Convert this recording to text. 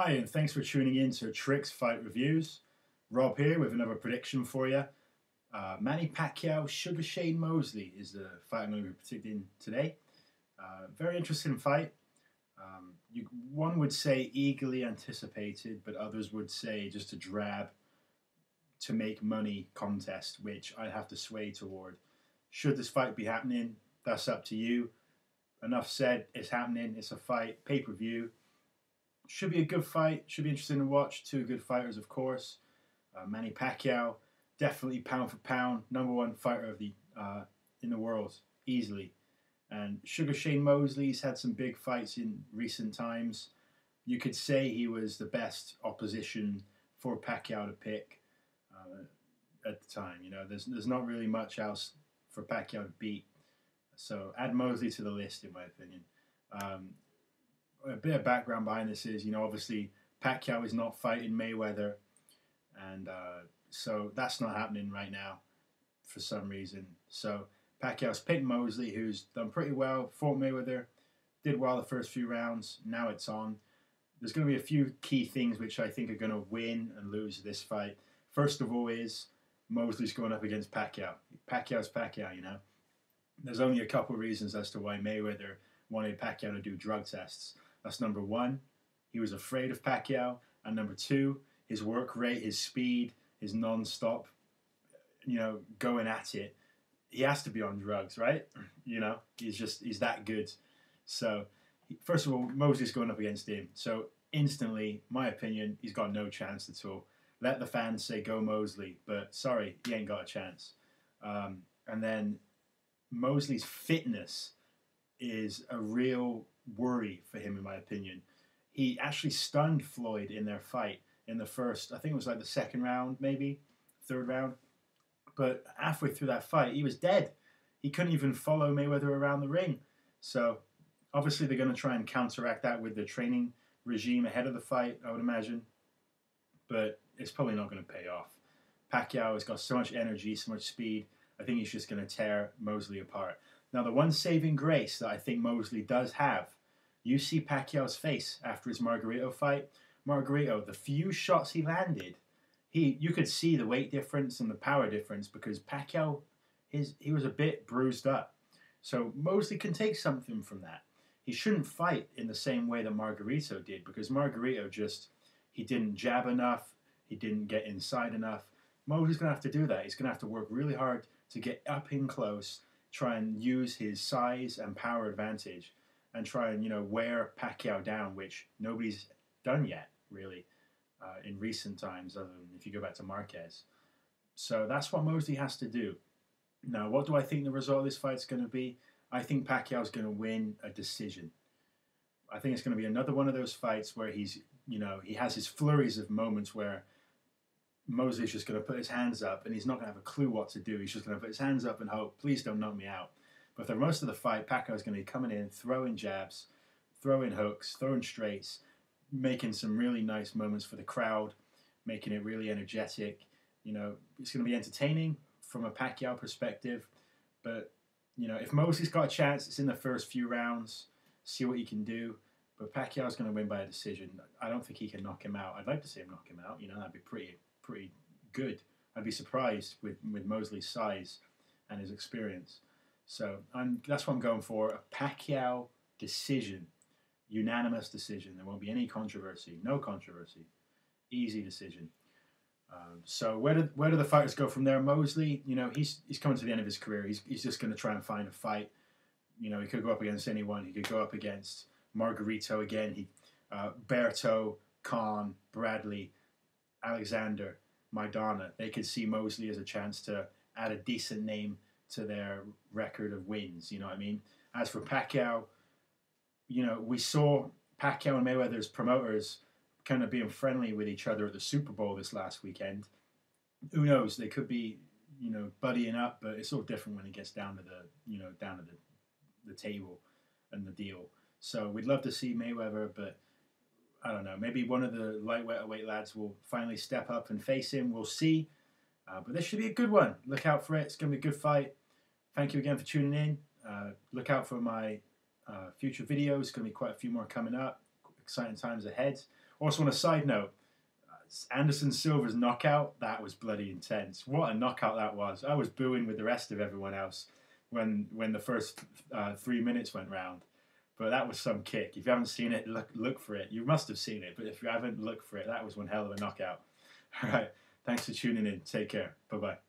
Hi, and thanks for tuning in to Tricks Fight Reviews. Rob here with another prediction for you. Manny Pacquiao, Shane Mosley is the fight I'm going to be predicting today. Very interesting fight. One would say eagerly anticipated, but others would say just a drab to make money contest, which I have to sway toward. Should this fight be happening? That's up to you. Enough said, it's happening, it's a fight, pay-per-view. Should be a good fight, should be interesting to watch. Two good fighters, of course. Manny Pacquiao, definitely pound for pound, #1 fighter of the in the world, easily. And Shane Mosley's had some big fights in recent times. You could say he was the best opposition for Pacquiao to pick at the time. You know, there's not really much else for Pacquiao to beat. So add Mosley to the list, in my opinion. A bit of background behind this is, obviously Pacquiao is not fighting Mayweather, and so that's not happening right now for some reason. So Pacquiao's picked Mosley, who's done pretty well, fought Mayweather, did well the first few rounds. Now it's on. There's going to be a few key things which I think are going to win and lose this fight. First of all is Mosley's going up against Pacquiao. Pacquiao's Pacquiao, There's only a couple of reasons as to why Mayweather wanted Pacquiao to do drug tests. That's number one, he was afraid of Pacquiao, and number two, his work rate, his speed, his non-stop, going at it. He has to be on drugs, right? He's that good. So, first of all, Mosley's going up against him. So, instantly, my opinion, he's got no chance at all. Let the fans say go Mosley, but sorry, he ain't got a chance. And then Mosley's fitness is a real worry for him, in my opinion. He actually stunned Floyd in their fight in the first, I think it was like the second round, maybe, third round. But halfway through that fight, he was dead. He couldn't even follow Mayweather around the ring. So, obviously, they're going to try and counteract that with the training regime ahead of the fight, I would imagine. But it's probably not going to pay off. Pacquiao has got so much energy, so much speed. I think he's just going to tear Mosley apart. Now, the one saving grace that I think Mosley does have, you see Pacquiao's face after his Margarito fight. Margarito, the few shots he landed, you could see the weight difference and the power difference because Pacquiao, he was a bit bruised up. So Mosley can take something from that. He shouldn't fight in the same way that Margarito did because Margarito he didn't jab enough, he didn't get inside enough. Mosley's going to have to do that. He's going to have to work really hard to get up in close, try and use his size and power advantage, and try and, wear Pacquiao down, which nobody's done yet, really, in recent times, other than if you go back to Marquez. So that's what Mosley has to do. Now, what do I think the result of this fight's going to be? I think Pacquiao's going to win a decision. I think it's going to be another one of those fights where he has his flurries of moments where Mosley's just going to put his hands up and he's not going to have a clue what to do. He's just going to put his hands up and hope, please don't knock me out. But for most of the fight, Pacquiao's going to be coming in, throwing jabs, throwing hooks, throwing straights, making some really nice moments for the crowd, making it really energetic. It's going to be entertaining from a Pacquiao perspective. But, if Mosley's got a chance, it's in the first few rounds, see what he can do. But Pacquiao's going to win by a decision. I don't think he can knock him out. I'd like to see him knock him out. That'd be pretty good. I'd be surprised with Mosley's size and his experience. So that's what I'm going for. A Pacquiao decision. Unanimous decision. There won't be any controversy. No controversy. Easy decision. So where do the fighters go from there? Mosley, he's coming to the end of his career. He's just going to try and find a fight. He could go up against anyone. He could go up against Margarito again. Berto, Khan, Bradley, Alexander, Maidana. They could see Mosley as a chance to add a decent name to their record of wins. You know what I mean? As for Pacquiao, we saw Pacquiao and Mayweather's promoters kind of being friendly with each other at the Super Bowl this last weekend. Who knows? They could be, buddying up, but it's all different when it gets down to the table and the deal. So we'd love to see Mayweather, but I don't know. Maybe one of the lightweight lads will finally step up and face him. We'll see. But this should be a good one. Look out for it. It's going to be a good fight. Thank you again for tuning in. Look out for my future videos. Going to be quite a few more coming up. Exciting times ahead. Also, on a side note, Anderson Silva's knockout, that was bloody intense. What a knockout that was. I was booing with the rest of everyone else when the first 3 minutes went round. But that was some kick. If you haven't seen it, look for it. You must have seen it, but if you haven't, look for it. That was one hell of a knockout. All right. Thanks for tuning in. Take care. Bye-bye.